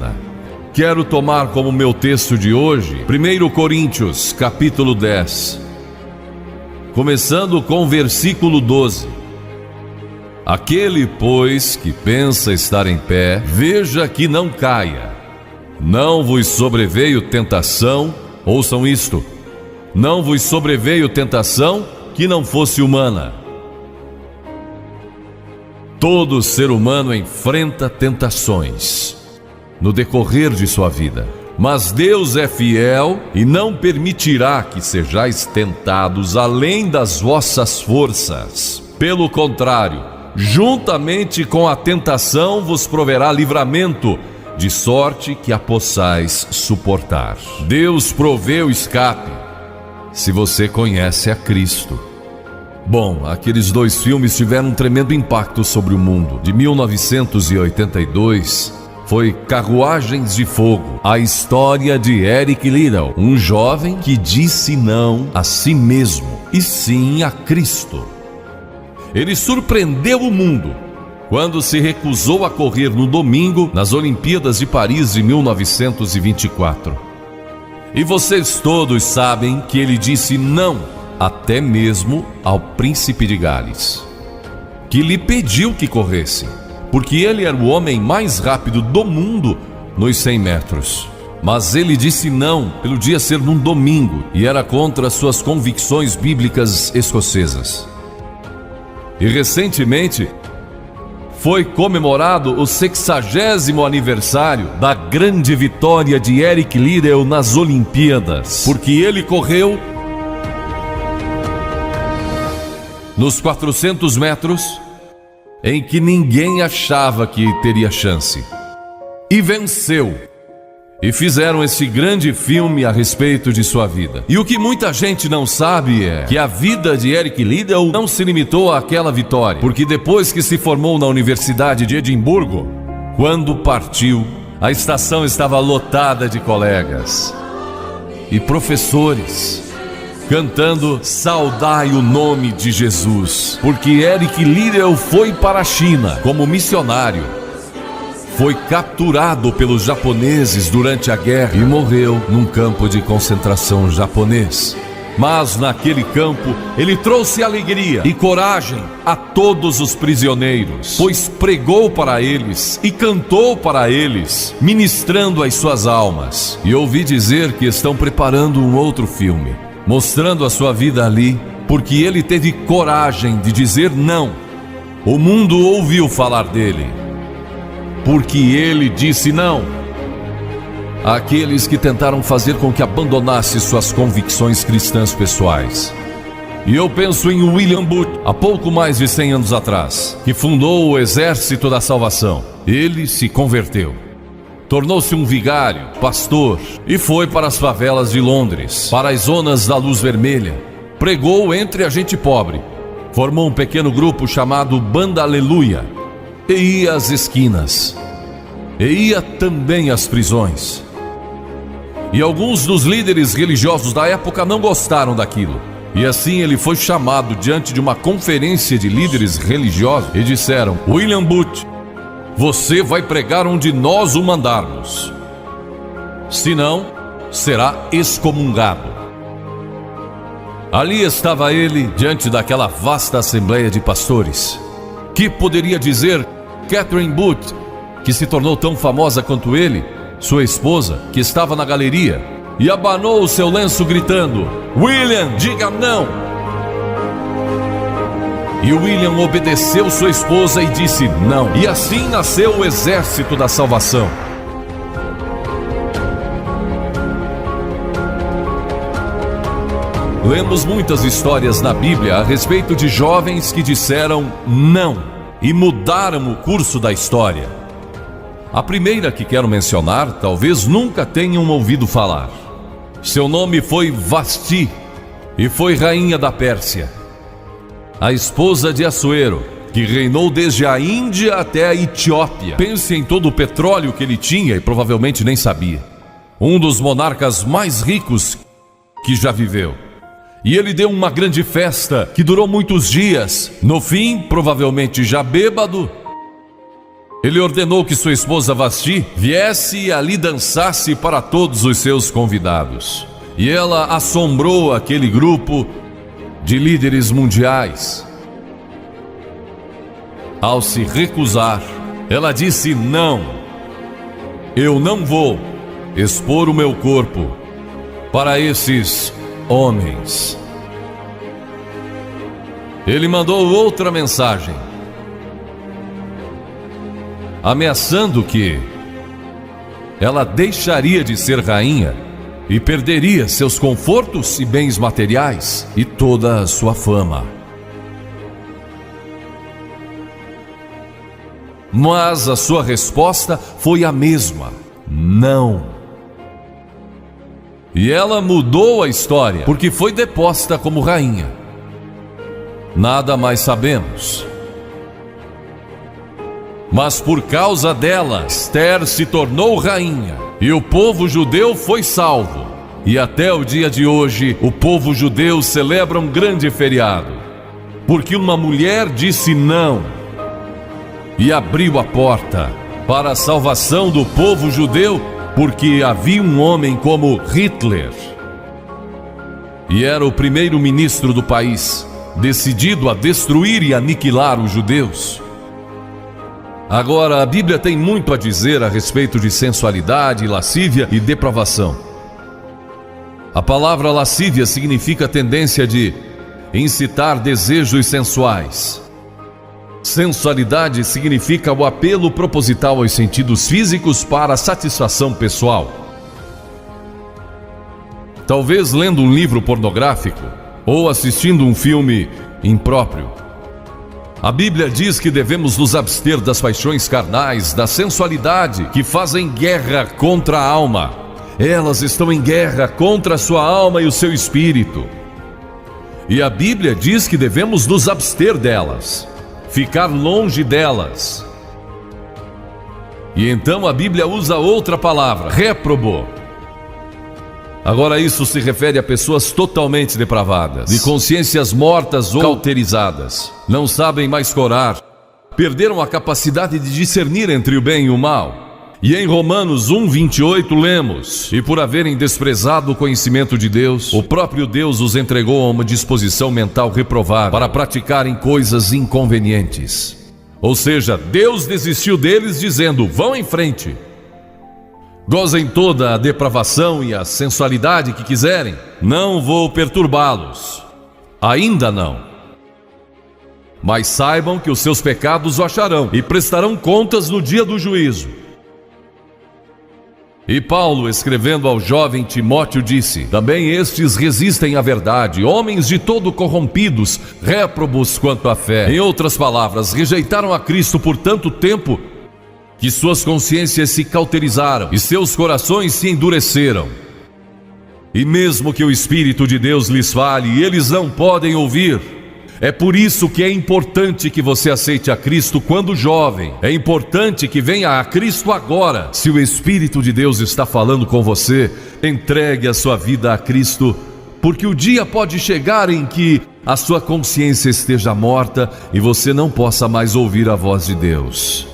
vida. Quero tomar como meu texto de hoje 1 Coríntios, capítulo 10, começando com o versículo 12. Aquele, pois, que pensa estar em pé, veja que não caia. Não vos sobreveio tentação, ouçam isto, não vos sobreveio tentação que não fosse humana. Todo ser humano enfrenta tentações no decorrer de sua vida, mas Deus é fiel e não permitirá que sejais tentados além das vossas forças. Pelo contrário, juntamente com a tentação vos proverá livramento, de sorte que a possais suportar. Deus provê o escape, se você conhece a Cristo. Bom, aqueles dois filmes tiveram um tremendo impacto sobre o mundo. De 1982... foi Carruagens de Fogo, a história de Eric Liddell, um jovem que disse não a si mesmo e sim a Cristo. Ele surpreendeu o mundo quando se recusou a correr no domingo nas Olimpíadas de Paris de 1924. E vocês todos sabem que ele disse não até mesmo ao príncipe de Gales, que lhe pediu que corresse, porque ele era o homem mais rápido do mundo nos 100 metros. Mas ele disse não pelo dia ser num domingo e era contra suas convicções bíblicas escocesas. E recentemente foi comemorado o 60º aniversário da grande vitória de Eric Liddell nas Olimpíadas, porque ele correu nos 400 metros em que ninguém achava que teria chance. E venceu. E fizeram esse grande filme a respeito de sua vida. E o que muita gente não sabe é que a vida de Eric Liddell não se limitou àquela vitória, porque depois que se formou na Universidade de Edimburgo, quando partiu, a estação estava lotada de colegas e professores cantando "Saudai o nome de Jesus", porque Eric Liddell foi para a China como missionário, foi capturado pelos japoneses durante a guerra e morreu num campo de concentração japonês. Mas naquele campo ele trouxe alegria e coragem a todos os prisioneiros, pois pregou para eles e cantou para eles, ministrando as suas almas. E ouvi dizer que estão preparando um outro filme, mostrando a sua vida ali, porque ele teve coragem de dizer não. O mundo ouviu falar dele, porque ele disse não àqueles que tentaram fazer com que abandonasse suas convicções cristãs pessoais. E eu penso em William Booth, há pouco mais de 100 anos atrás, que fundou o Exército da Salvação. Ele se converteu, tornou-se um vigário, pastor, e foi para as favelas de Londres, para as zonas da Luz Vermelha. Pregou entre a gente pobre, formou um pequeno grupo chamado Banda Aleluia, e ia às esquinas, e ia também às prisões. E alguns dos líderes religiosos da época não gostaram daquilo, e assim ele foi chamado diante de uma conferência de líderes religiosos e disseram: "William Booth, você vai pregar onde nós o mandarmos, senão será excomungado." Ali estava ele diante daquela vasta assembleia de pastores. Que poderia dizer Catherine Booth, que se tornou tão famosa quanto ele, sua esposa, que estava na galeria, e abanou o seu lenço gritando: "William, diga não!" E William obedeceu sua esposa e disse não. E assim nasceu o Exército da Salvação. Lemos muitas histórias na Bíblia a respeito de jovens que disseram não e mudaram o curso da história. A primeira que quero mencionar, talvez nunca tenham ouvido falar. Seu nome foi Vasti e foi rainha da Pérsia, a esposa de Assuero, que reinou desde a Índia até a Etiópia. Pense em todo o petróleo que ele tinha e provavelmente nem sabia. Um dos monarcas mais ricos que já viveu. E ele deu uma grande festa que durou muitos dias. No fim, provavelmente já bêbado, ele ordenou que sua esposa Vasti viesse e ali dançasse para todos os seus convidados. E ela assombrou aquele grupo de líderes mundiais. Ao se recusar, ela disse: não, eu não vou expor o meu corpo para esses homens. Ele mandou outra mensagem, ameaçando que ela deixaria de ser rainha e perderia seus confortos e bens materiais e toda a sua fama. Mas a sua resposta foi a mesma: não. E ela mudou a história, porque foi deposta como rainha. Nada mais sabemos. Mas por causa dela, Esther se tornou rainha e o povo judeu foi salvo. E até o dia de hoje, o povo judeu celebra um grande feriado, porque uma mulher disse não e abriu a porta para a salvação do povo judeu, porque havia um homem como Hitler, e era o primeiro-ministro do país, decidido a destruir e aniquilar os judeus. Agora, a Bíblia tem muito a dizer a respeito de sensualidade, lascívia e depravação. A palavra lascívia significa tendência de incitar desejos sensuais. Sensualidade significa o apelo proposital aos sentidos físicos para a satisfação pessoal. Talvez lendo um livro pornográfico ou assistindo um filme impróprio. A Bíblia diz que devemos nos abster das paixões carnais, da sensualidade, que fazem guerra contra a alma. Elas estão em guerra contra a sua alma e o seu espírito. E a Bíblia diz que devemos nos abster delas, ficar longe delas. E então a Bíblia usa outra palavra, réprobo. Agora isso se refere a pessoas totalmente depravadas, de consciências mortas ou cauterizadas. Não sabem mais corar, perderam a capacidade de discernir entre o bem e o mal. E em Romanos 1:28 lemos: e por haverem desprezado o conhecimento de Deus, o próprio Deus os entregou a uma disposição mental reprovável para praticarem coisas inconvenientes. Ou seja, Deus desistiu deles dizendo: vão em frente. Gozem toda a depravação e a sensualidade que quiserem, não vou perturbá-los. Ainda não. Mas saibam que os seus pecados o acharão e prestarão contas no dia do juízo. E Paulo, escrevendo ao jovem Timóteo, disse: também estes resistem à verdade, homens de todo corrompidos, réprobos quanto à fé. Em outras palavras, rejeitaram a Cristo por tanto tempo que suas consciências se cauterizaram e seus corações se endureceram. E mesmo que o Espírito de Deus lhes fale, eles não podem ouvir. É por isso que é importante que você aceite a Cristo quando jovem. É importante que venha a Cristo agora. Se o Espírito de Deus está falando com você, entregue a sua vida a Cristo, porque o dia pode chegar em que a sua consciência esteja morta e você não possa mais ouvir a voz de Deus.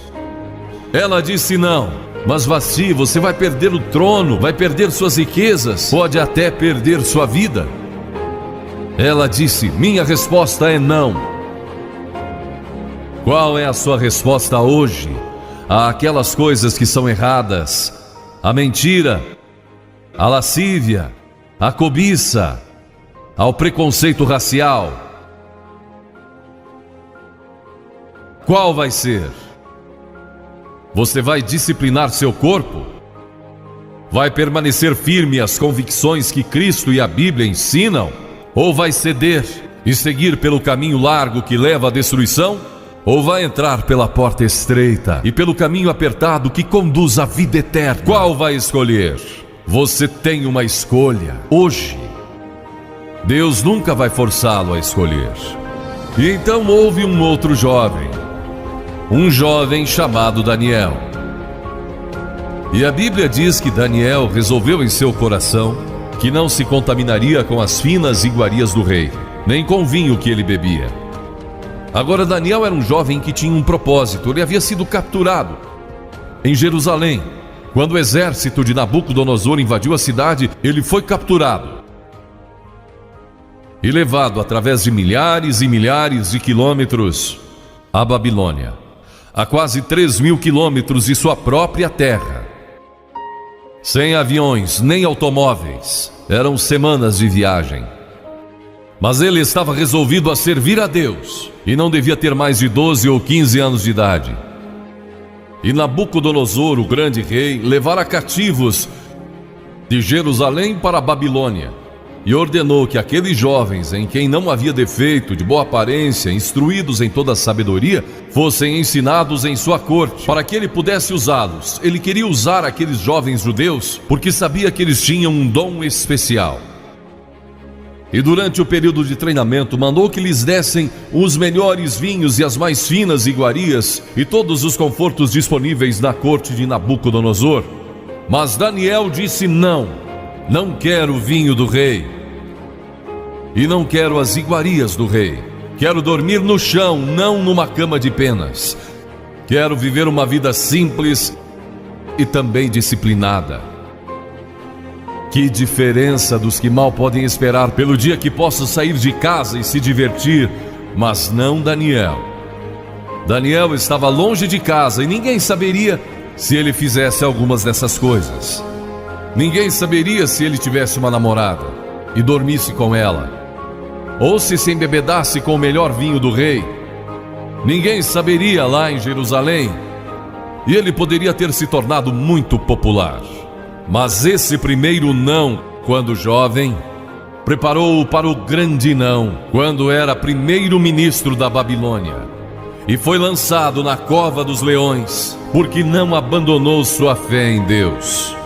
Ela disse não, mas Vasti, você vai perder o trono, vai perder suas riquezas, pode até perder sua vida. Ela disse: minha resposta é não. Qual é a sua resposta hoje àquelas coisas que são erradas? A mentira, a lascívia, a cobiça, ao preconceito racial. Qual vai ser? Você vai disciplinar seu corpo? Vai permanecer firme às convicções que Cristo e a Bíblia ensinam? Ou vai ceder e seguir pelo caminho largo que leva à destruição? Ou vai entrar pela porta estreita e pelo caminho apertado que conduz à vida eterna? Qual vai escolher? Você tem uma escolha hoje. Deus nunca vai forçá-lo a escolher. E então houve um outro jovem, um jovem chamado Daniel. E a Bíblia diz que Daniel resolveu em seu coração que não se contaminaria com as finas iguarias do rei, nem com o vinho que ele bebia. Agora Daniel era um jovem que tinha um propósito. Ele havia sido capturado em Jerusalém. Quando o exército de Nabucodonosor invadiu a cidade, ele foi capturado e levado através de milhares e milhares de quilômetros à Babilônia, a quase 3.000 quilômetros de sua própria terra. Sem aviões nem automóveis, eram semanas de viagem. Mas ele estava resolvido a servir a Deus e não devia ter mais de 12 ou 15 anos de idade. E Nabucodonosor, o grande rei, levara cativos de Jerusalém para a Babilônia e ordenou que aqueles jovens, em quem não havia defeito, de boa aparência, instruídos em toda a sabedoria, fossem ensinados em sua corte, para que ele pudesse usá-los. Ele queria usar aqueles jovens judeus porque sabia que eles tinham um dom especial. E durante o período de treinamento, mandou que lhes dessem os melhores vinhos e as mais finas iguarias e todos os confortos disponíveis na corte de Nabucodonosor. Mas Daniel disse: não quero o vinho do rei e não quero as iguarias do rei. Quero dormir no chão, não numa cama de penas. Quero viver uma vida simples e também disciplinada. Que diferença dos que mal podem esperar pelo dia que posso sair de casa e se divertir, mas não Daniel. Daniel estava longe de casa e ninguém saberia se ele fizesse algumas dessas coisas. Ninguém saberia se ele tivesse uma namorada e dormisse com ela, ou se embebedasse com o melhor vinho do rei. Ninguém saberia lá em Jerusalém, e ele poderia ter se tornado muito popular. Mas esse primeiro não, quando jovem, preparou-o para o grande não, quando era primeiro-ministro da Babilônia, e foi lançado na cova dos leões, porque não abandonou sua fé em Deus.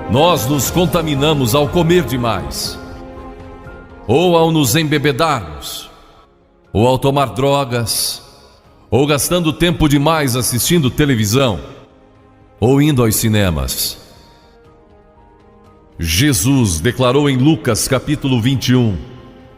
Nós nos contaminamos ao comer demais, ou ao nos embebedarmos, ou ao tomar drogas, ou gastando tempo demais assistindo televisão, ou indo aos cinemas. Jesus declarou em Lucas capítulo 21: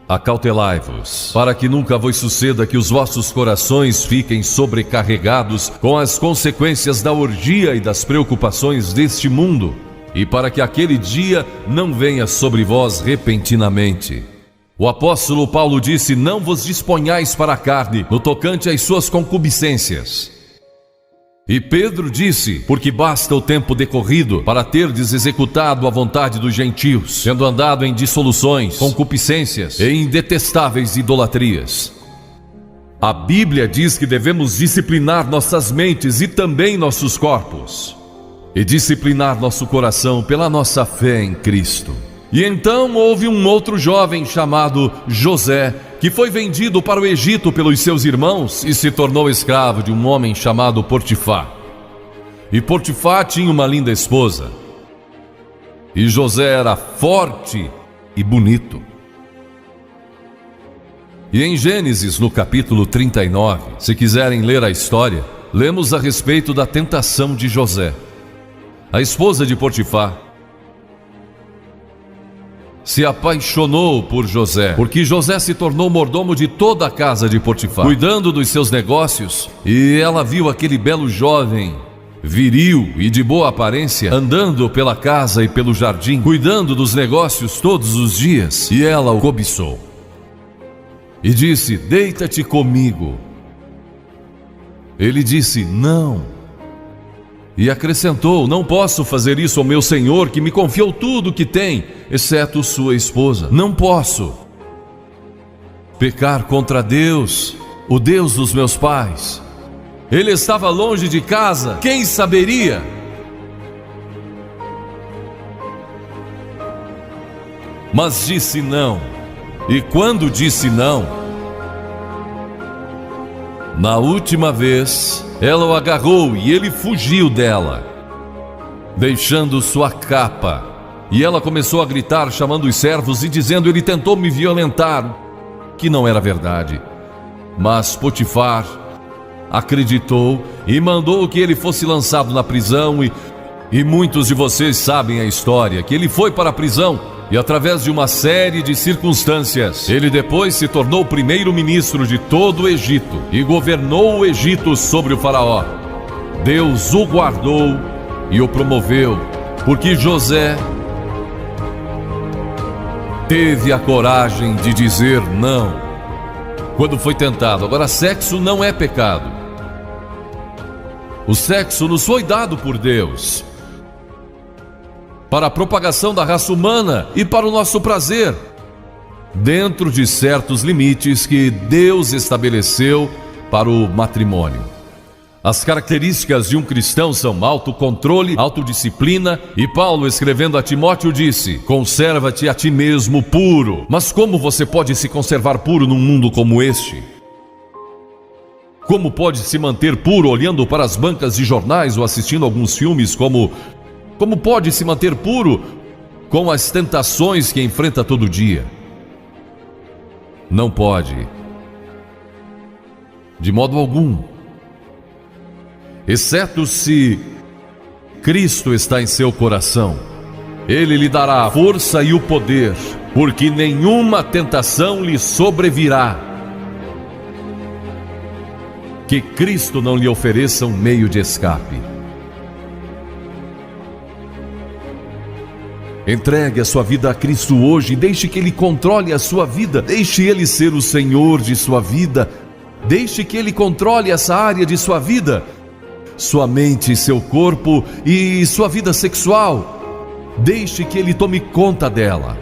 acautelai-vos, para que nunca vos suceda que os vossos corações fiquem sobrecarregados com as consequências da orgia e das preocupações deste mundo, e para que aquele dia não venha sobre vós repentinamente. O apóstolo Paulo disse: não vos disponhais para a carne no tocante às suas concupiscências. E Pedro disse: porque basta o tempo decorrido para terdes executado a vontade dos gentios, tendo andado em dissoluções, concupiscências e em detestáveis idolatrias. A Bíblia diz que devemos disciplinar nossas mentes e também nossos corpos, e disciplinar nosso coração pela nossa fé em Cristo. E então houve um outro jovem chamado José, que foi vendido para o Egito pelos seus irmãos e se tornou escravo de um homem chamado Potifar. E Potifar tinha uma linda esposa, e José era forte e bonito. E em Gênesis, no capítulo 39, se quiserem ler a história, lemos a respeito da tentação de José. A esposa de Potifar se apaixonou por José, porque José se tornou mordomo de toda a casa de Potifar, cuidando dos seus negócios, e ela viu aquele belo jovem, viril e de boa aparência, andando pela casa e pelo jardim, cuidando dos negócios todos os dias, e ela o cobiçou. E disse: deita-te comigo. Ele disse: não. E acrescentou: não posso fazer isso ao meu senhor, que me confiou tudo o que tem, exceto sua esposa. Não posso pecar contra Deus, o Deus dos meus pais. Ele estava longe de casa, quem saberia? Mas disse não. E quando disse não, na última vez, ela o agarrou e ele fugiu dela, deixando sua capa. E ela começou a gritar, chamando os servos e dizendo: ele tentou me violentar, que não era verdade. Mas Potifar acreditou e mandou que ele fosse lançado na prisão. E muitos de vocês sabem a história, que ele foi para a prisão E através de uma série de circunstâncias, ele depois se tornou primeiro-ministro de todo o Egito e governou o Egito sobre o faraó. Deus o guardou e o promoveu, porque José teve a coragem de dizer não quando foi tentado. Agora, sexo não é pecado. O sexo nos foi dado por Deus para a propagação da raça humana e para o nosso prazer, dentro de certos limites que Deus estabeleceu para o matrimônio. As características de um cristão são autocontrole, autodisciplina, e Paulo, escrevendo a Timóteo, disse: conserva-te a ti mesmo puro. Mas como você pode se conservar puro num mundo como este? Como pode se manter puro olhando para as bancas de jornais ou assistindo alguns filmes? Como pode se manter puro com as tentações que enfrenta todo dia? Não pode, de modo algum, exceto se Cristo está em seu coração. Ele lhe dará a força e o poder, porque nenhuma tentação lhe sobrevirá que Cristo não lhe ofereça um meio de escape. Entregue a sua vida a Cristo hoje, deixe que Ele controle a sua vida, deixe Ele ser o Senhor de sua vida, deixe que Ele controle essa área de sua vida, sua mente, seu corpo e sua vida sexual. Deixe que Ele tome conta dela.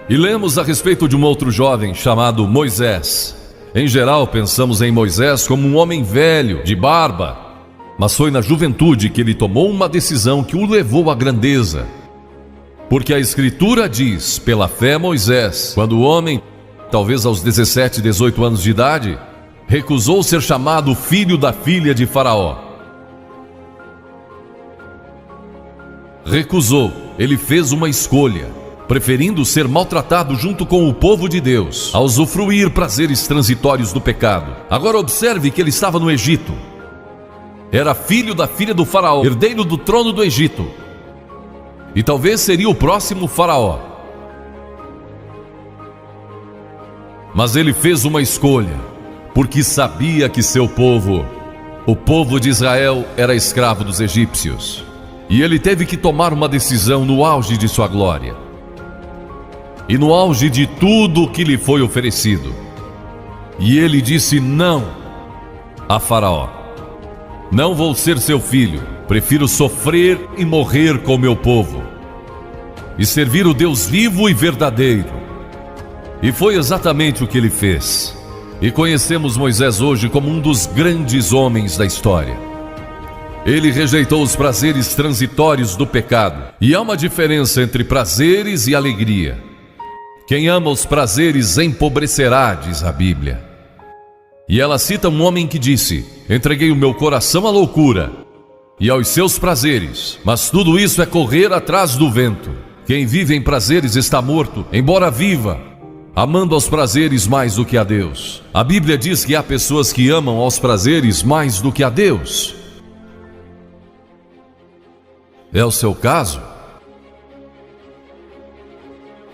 E lemos a respeito de um outro jovem chamado Moisés. Em geral, pensamos em Moisés como um homem velho, de barba, mas foi na juventude que ele tomou uma decisão que o levou à grandeza. Porque a Escritura diz, pela fé Moisés, quando o homem, talvez aos 17, 18 anos de idade, recusou ser chamado filho da filha de Faraó. Recusou, ele fez uma escolha, preferindo ser maltratado junto com o povo de Deus, a usufruir prazeres transitórios do pecado. Agora observe que ele estava no Egito. Era filho da filha do faraó, herdeiro do trono do Egito. E talvez seria o próximo faraó. Mas ele fez uma escolha, porque sabia que seu povo, o povo de Israel, era escravo dos egípcios. E ele teve que tomar uma decisão no auge de sua glória. E no auge de tudo o que lhe foi oferecido. E ele disse não a Faraó. Não vou ser seu filho, prefiro sofrer e morrer com meu povo, e servir o Deus vivo e verdadeiro. E foi exatamente o que ele fez. E conhecemos Moisés hoje como um dos grandes homens da história. Ele rejeitou os prazeres transitórios do pecado. E há uma diferença entre prazeres e alegria. Quem ama os prazeres empobrecerá, diz a Bíblia. E ela cita um homem que disse: entreguei o meu coração à loucura e aos seus prazeres, mas tudo isso é correr atrás do vento. Quem vive em prazeres está morto, embora viva, amando aos prazeres mais do que a Deus. A Bíblia diz que há pessoas que amam aos prazeres mais do que a Deus. É o seu caso?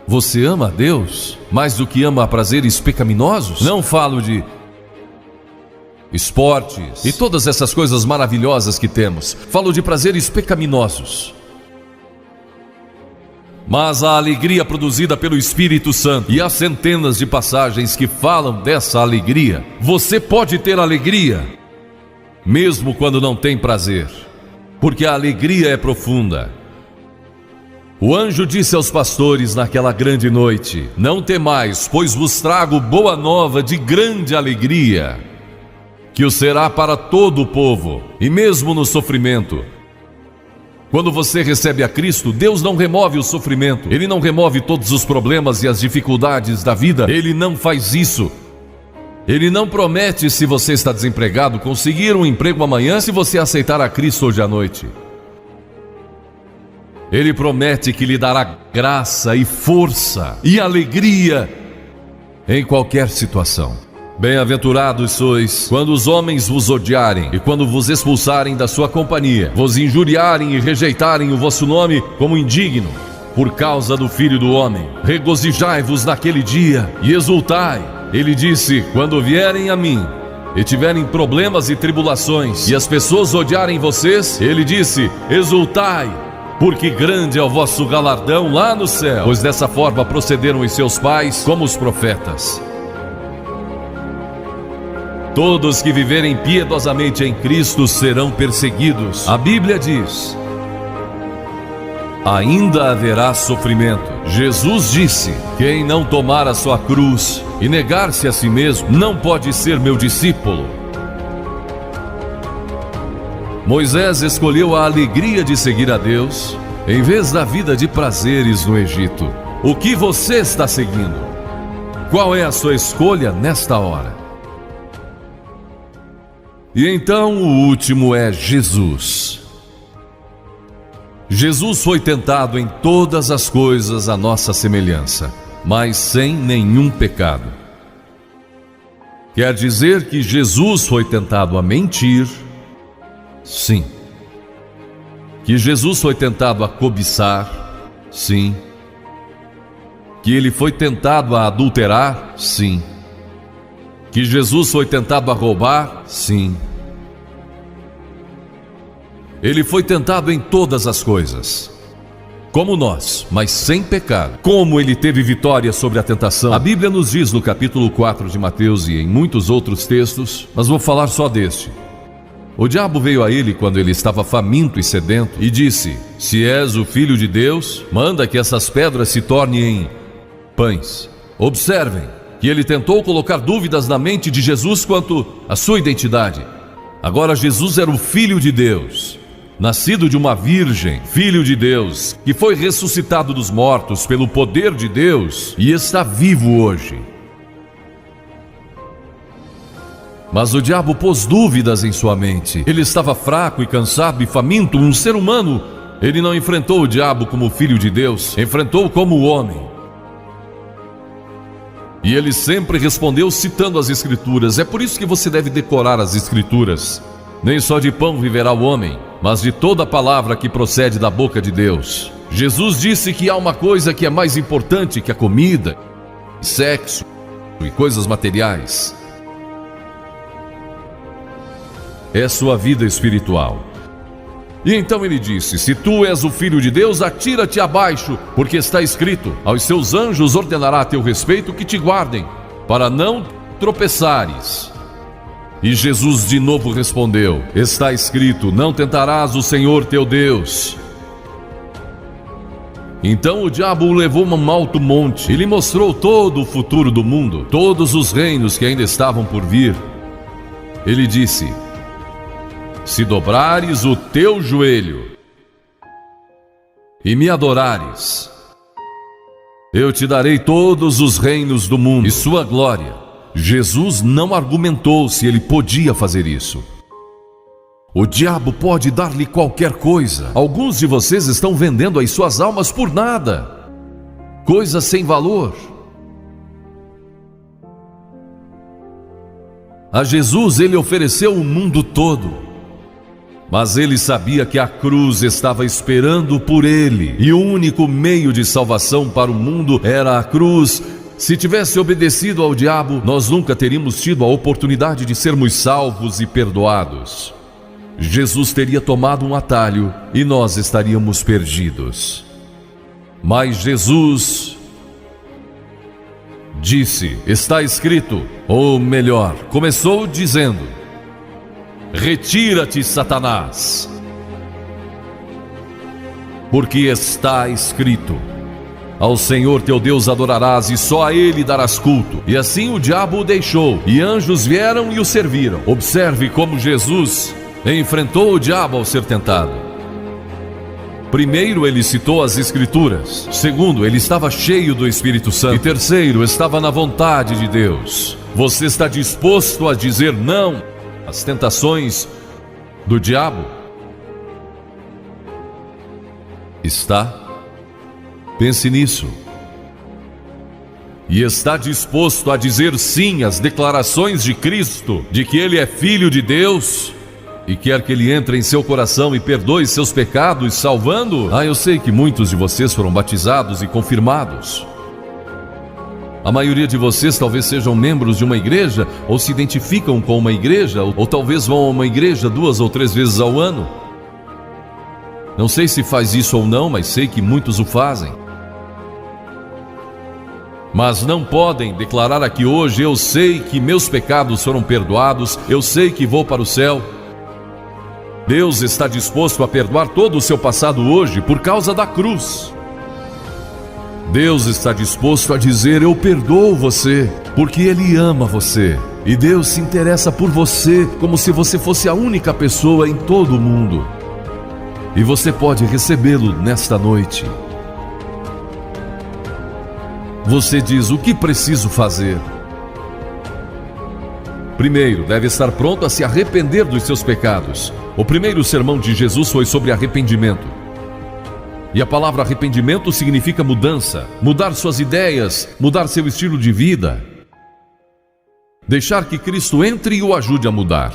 Você ama a Deus mais do que ama a prazeres pecaminosos? Não falo de esportes e todas essas coisas maravilhosas que temos. Falo de prazeres pecaminosos. Mas a alegria produzida pelo Espírito Santo, e há centenas de passagens que falam dessa alegria. Você pode ter alegria, mesmo quando não tem prazer, porque a alegria é profunda. O anjo disse aos pastores naquela grande noite: não temais, pois vos trago boa nova de grande alegria, que o será para todo o povo. E mesmo no sofrimento, quando você recebe a Cristo, Deus não remove o sofrimento. Ele não remove todos os problemas e as dificuldades da vida. Ele não faz isso. Ele não promete, se você está desempregado, conseguir um emprego amanhã se você aceitar a Cristo hoje à noite. Ele promete que lhe dará graça e força e alegria em qualquer situação. Bem-aventurados sois quando os homens vos odiarem e quando vos expulsarem da sua companhia, vos injuriarem e rejeitarem o vosso nome como indigno, por causa do Filho do Homem. Regozijai-vos naquele dia e exultai. Ele disse: quando vierem a mim e tiverem problemas e tribulações, e as pessoas odiarem vocês, ele disse: exultai, porque grande é o vosso galardão lá no céu, pois dessa forma procederam os seus pais como os profetas. Todos que viverem piedosamente em Cristo serão perseguidos. A Bíblia diz: ainda haverá sofrimento. Jesus disse: quem não tomar a sua cruz e negar-se a si mesmo não pode ser meu discípulo. Moisés escolheu a alegria de seguir a Deus em vez da vida de prazeres no Egito. O que você está seguindo? Qual é a sua escolha nesta hora? E então o último é Jesus. Jesus foi tentado em todas as coisas à nossa semelhança, mas sem nenhum pecado. Quer dizer que Jesus foi tentado a mentir? Sim. Que Jesus foi tentado a cobiçar? Sim. Que ele foi tentado a adulterar? Sim. Que Jesus foi tentado a roubar? Sim. Ele foi tentado em todas as coisas, como nós, mas sem pecado. Como ele teve vitória sobre a tentação? A Bíblia nos diz no capítulo 4 de Mateus e em muitos outros textos, mas vou falar só deste. O diabo veio a ele quando ele estava faminto e sedento e disse: se és o Filho de Deus, manda que essas pedras se tornem em pães. Observem que ele tentou colocar dúvidas na mente de Jesus quanto à sua identidade. Agora Jesus era o Filho de Deus, nascido de uma virgem, Filho de Deus, que foi ressuscitado dos mortos pelo poder de Deus e está vivo hoje. Mas o diabo pôs dúvidas em sua mente. Ele estava fraco e cansado e faminto, um ser humano. Ele não enfrentou o diabo como filho de Deus, enfrentou como homem. E ele sempre respondeu citando as Escrituras. É por isso que você deve decorar as Escrituras. Nem só de pão viverá o homem, mas de toda palavra que procede da boca de Deus. Jesus disse que há uma coisa que é mais importante que a comida, sexo e coisas materiais. É sua vida espiritual. E então ele disse: se tu és o Filho de Deus, atira-te abaixo, porque está escrito: aos seus anjos ordenará a teu respeito que te guardem, para não tropeçares. E Jesus de novo respondeu: está escrito: não tentarás o Senhor teu Deus. Então o diabo o levou a um alto monte e lhe mostrou todo o futuro do mundo, todos os reinos que ainda estavam por vir. Ele disse: se dobrares o teu joelho e me adorares, eu te darei todos os reinos do mundo e sua glória. Jesus não argumentou se ele podia fazer isso. O diabo pode dar-lhe qualquer coisa. Alguns de vocês estão vendendo as suas almas por nada, coisas sem valor. A Jesus ele ofereceu o mundo todo. Mas ele sabia que a cruz estava esperando por ele, e o único meio de salvação para o mundo era a cruz. Se tivesse obedecido ao diabo, nós nunca teríamos tido a oportunidade de sermos salvos e perdoados. Jesus teria tomado um atalho e nós estaríamos perdidos. Mas Jesus disse: está escrito, ou melhor, começou dizendo: retira-te, Satanás, porque está escrito: ao Senhor teu Deus adorarás e só a Ele darás culto. E assim o diabo o deixou, e anjos vieram e o serviram. Observe como Jesus enfrentou o diabo ao ser tentado. Primeiro, ele citou as Escrituras. Segundo, ele estava cheio do Espírito Santo. E terceiro, estava na vontade de Deus. Você está disposto a dizer não às tentações do diabo? Está? Pense nisso. E está disposto a dizer sim às declarações de Cristo, de que Ele é Filho de Deus? e quer que Ele entre em seu coração e perdoe seus pecados, salvando? Eu sei que muitos de vocês foram batizados e confirmados. A maioria de vocês talvez sejam membros de uma igreja, ou se identificam com uma igreja, ou talvez vão a uma igreja 2 ou 3 vezes ao ano. Não sei se faz isso ou não, mas sei que muitos o fazem. Mas não podem declarar aqui hoje: eu sei que meus pecados foram perdoados, eu sei que vou para o céu. Deus está disposto a perdoar todo o seu passado hoje por causa da cruz. Deus está disposto a dizer: eu perdoo você, porque Ele ama você. E Deus se interessa por você como se você fosse a única pessoa em todo o mundo. E você pode recebê-lo nesta noite. Você diz: o que preciso fazer? Primeiro, deve estar pronto a se arrepender dos seus pecados. O primeiro sermão de Jesus foi sobre arrependimento. E a palavra arrependimento significa mudança, mudar suas ideias, mudar seu estilo de vida. Deixar que Cristo entre e o ajude a mudar.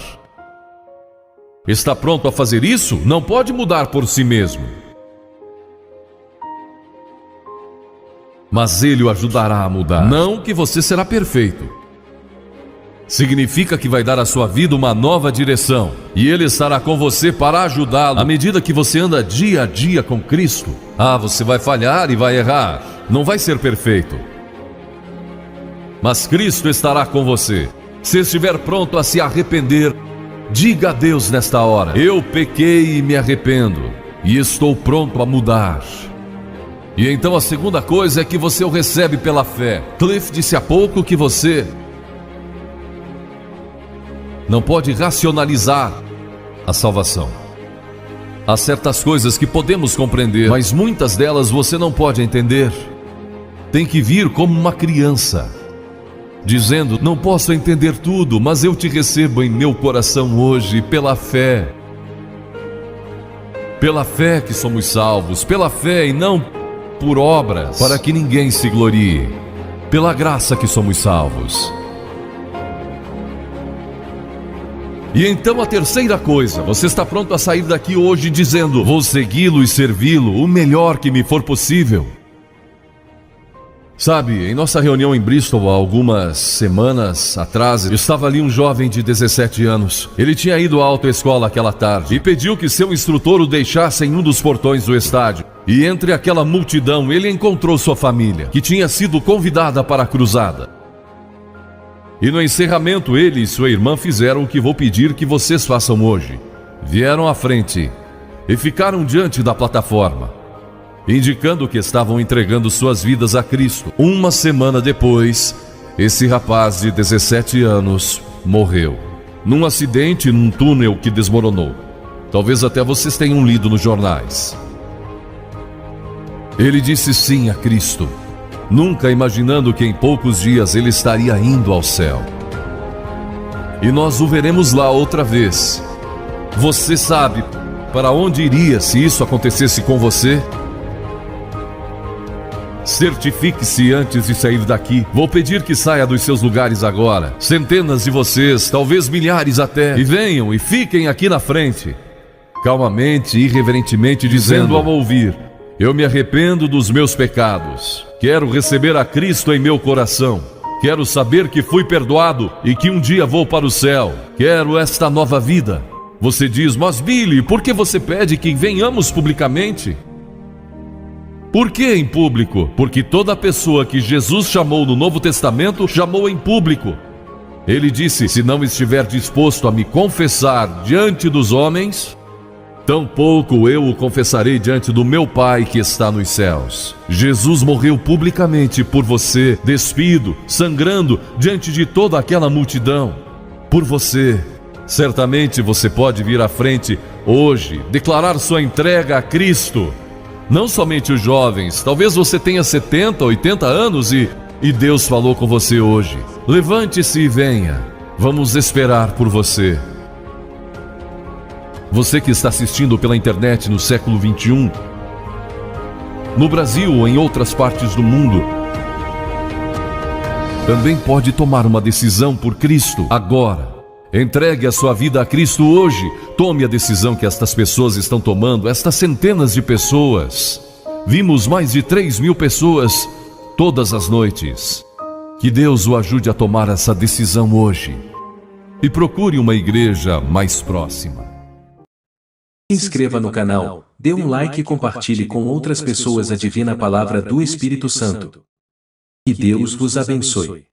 Está pronto a fazer isso? Não pode mudar por si mesmo. Mas Ele o ajudará a mudar. Não que você será perfeito. Significa que vai dar à sua vida uma nova direção. E Ele estará com você para ajudá-lo. À medida que você anda dia a dia com Cristo, você vai falhar e vai errar. Não vai ser perfeito. Mas Cristo estará com você. Se estiver pronto a se arrepender, diga a Deus nesta hora: eu pequei e me arrependo, e estou pronto a mudar. E então a segunda coisa é que você o recebe pela fé. Cliff disse há pouco que você não pode racionalizar a salvação. Há certas coisas que podemos compreender, mas muitas delas você não pode entender. Tem que vir como uma criança, dizendo: não posso entender tudo, mas eu te recebo em meu coração hoje pela fé. Pela fé que somos salvos, pela fé e não por obras, para que ninguém se glorie. Pela graça que somos salvos. E então a terceira coisa: você está pronto a sair daqui hoje dizendo: vou segui-lo e servi-lo o melhor que me for possível. Sabe, em nossa reunião em Bristol, há algumas semanas atrás, estava ali um jovem de 17 anos. Ele tinha ido à autoescola aquela tarde e pediu que seu instrutor o deixasse em um dos portões do estádio. E entre aquela multidão, ele encontrou sua família, que tinha sido convidada para a cruzada. E no encerramento, ele e sua irmã fizeram o que vou pedir que vocês façam hoje. Vieram à frente e ficaram diante da plataforma, indicando que estavam entregando suas vidas a Cristo. Uma semana depois, esse rapaz de 17 anos morreu, num acidente num túnel que desmoronou. Talvez até vocês tenham lido nos jornais. Ele disse sim a Cristo, nunca imaginando que em poucos dias ele estaria indo ao céu. E nós o veremos lá outra vez. Você sabe para onde iria se isso acontecesse com você? Certifique-se antes de sair daqui. Vou pedir que saia dos seus lugares agora. Centenas de vocês, talvez milhares até. E venham e fiquem aqui na frente. Calmamente e irreverentemente dizendo ao ouvir: eu me arrependo dos meus pecados. Quero receber a Cristo em meu coração. Quero saber que fui perdoado e que um dia vou para o céu. Quero esta nova vida. Você diz: mas Billy, por que você pede que venhamos publicamente? Por que em público? Porque toda pessoa que Jesus chamou no Novo Testamento, chamou em público. Ele disse: se não estiver disposto a me confessar diante dos homens, tampouco eu o confessarei diante do meu Pai que está nos céus. Jesus morreu publicamente por você, despido, sangrando, diante de toda aquela multidão. Por você. Certamente você pode vir à frente hoje, declarar sua entrega a Cristo. Não somente os jovens, talvez você tenha 70, 80 anos e Deus falou com você hoje. Levante-se e venha. Vamos esperar por você. Você que está assistindo pela internet no século 21, no Brasil ou em outras partes do mundo, também pode tomar uma decisão por Cristo agora. Entregue a sua vida a Cristo hoje. Tome a decisão que estas pessoas estão tomando, estas centenas de pessoas. Vimos mais de 3.000 pessoas todas as noites. Que Deus o ajude a tomar essa decisão hoje. E procure uma igreja mais próxima. Se inscreva no canal, dê um like e compartilhe com outras pessoas a divina palavra do Espírito Santo. Que Deus vos abençoe.